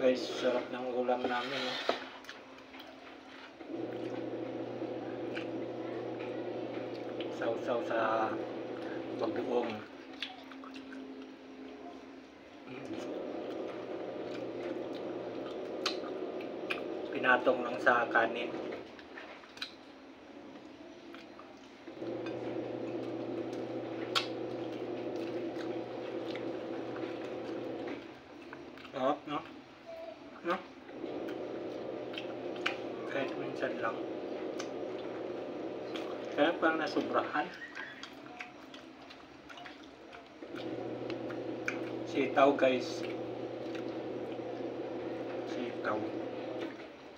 guys, sarap ng ulam namin. Sausaw sa bagoong. Pinatong lang sa kanin. Sarap, no? No? Kahit minsan lang. Kaya pang nasubrahan. Sitaw guys. Sitaw.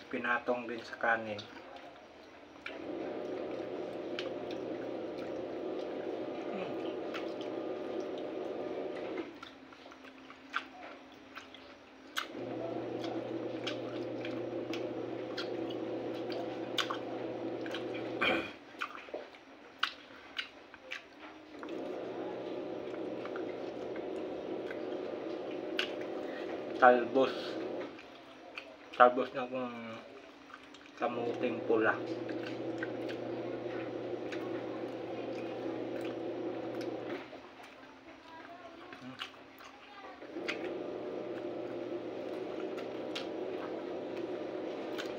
Pinatong din sa kanin. Talbos. Talbos ng kamuting pula.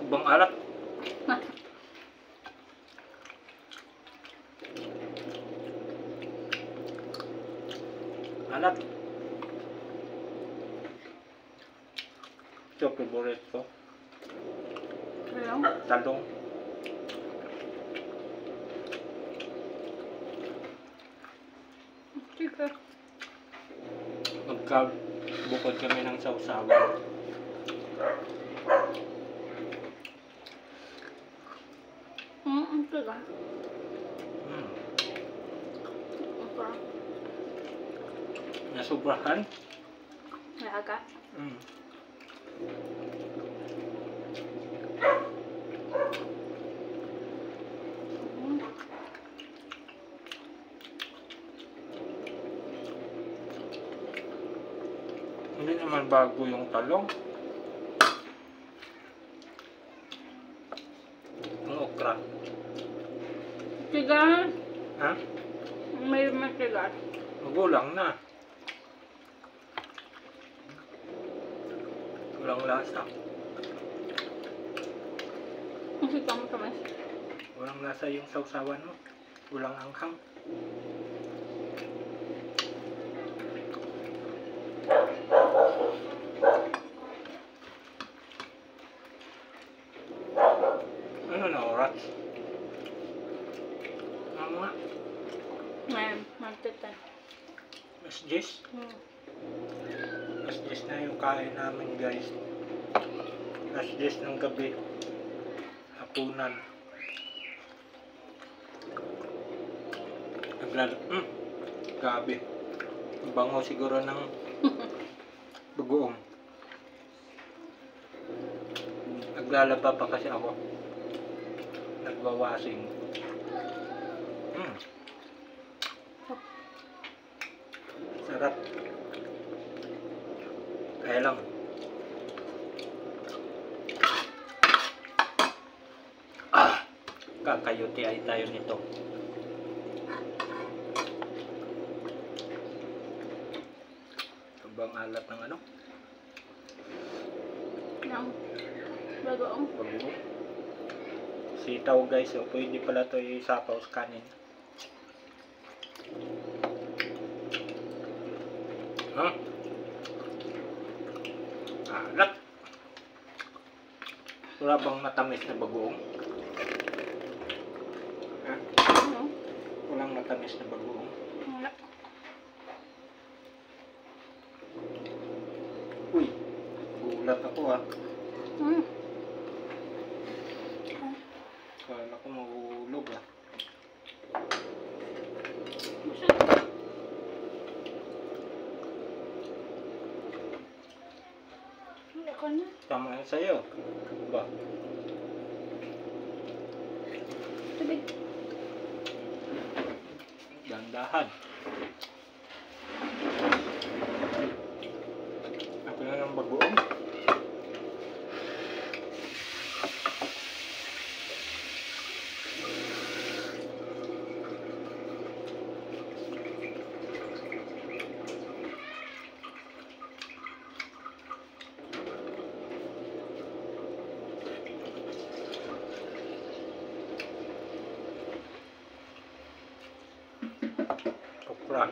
Ubang alat. Alat. Ito favorite ko. Talong. Sige. Magkabukod kami ng sausawan. Sige. Nasubrahan? May aga? Hindi naman bago yung talong. Yung okra. Tigas. Ha? May matigas. Magulang na. Walang lasa. Kasi tamis. Walang lasa yung sausawan mo. Walang anghang. Ano na oras? Ano nga? Ngayon, magtitan. Mas 10? Mas 10 na yung kain namin guys. Mas 10 ng gabi. Hapunan. Gabi. Bango siguro ng bagoong. Naglalaba pa kasi ako. Nagbawasing. Sarap. Kaya lang. Kakayuti ay tayo nito. Bang alat ng ano? Ng bagoong. Bagoong. Sitaw guys, so pwede pala ito isapaw sa kanin. Alat. Wala bang matamis na bagoong? Walang matamis na bagoong. Wala. Uy, gulat ako Kala ko mahulog Tama yan sa'yo. Ba? Tubig. Dandahan. Ako na ng bagoong. okra.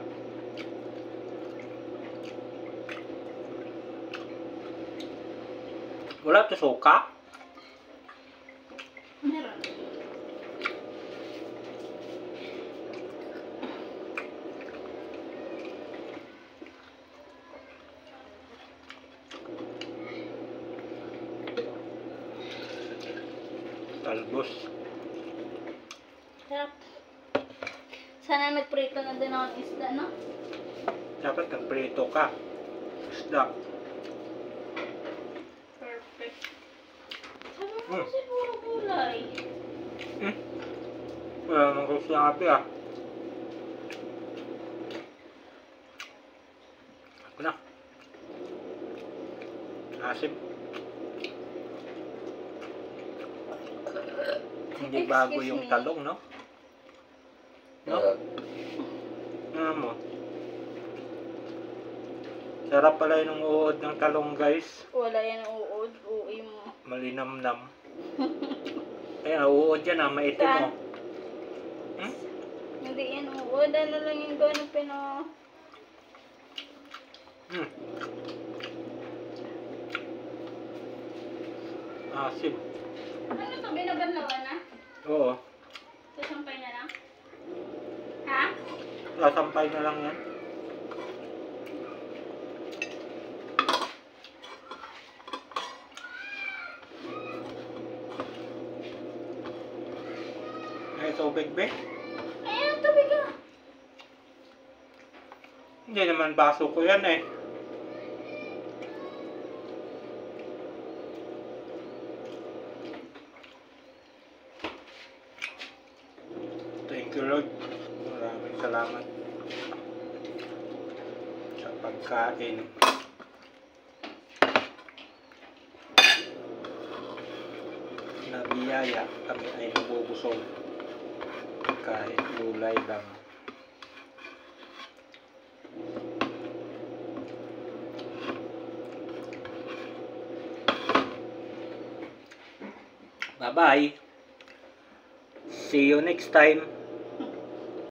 Wala to suka? Meron. Talbos. Sarap. Sana nagprito na din ako ng isda, no? Dapat nagprito ka. Isda. Perfect. Sabi mo kasi puro gulay. Wala naman ko siya kape ah. Ako na. Asim. Hindi bago Excuse yung me. talong, no? No? Ano mo? Sarap pala yung uod ng talong, guys. Wala yan uod. Uwi mo. Malinamnam. Ayan, uod yan ah. Maitim Saan? mo. Hmm? Hindi yan uod. Ano lang yung gano'n pino... Hmm. Asim. Ano to? Binabanlawan na? Oo. Sasampay na lang? Ha? Sasampay na lang yan. Ay, tubig be? Ayan ang tubig ah. Hindi naman baso ko yan eh. Thank you Lord. Maraming salamat sa pagkain. Na biyaya kami ay nabubusog kahit gulay lang. Bye bye. See you next time.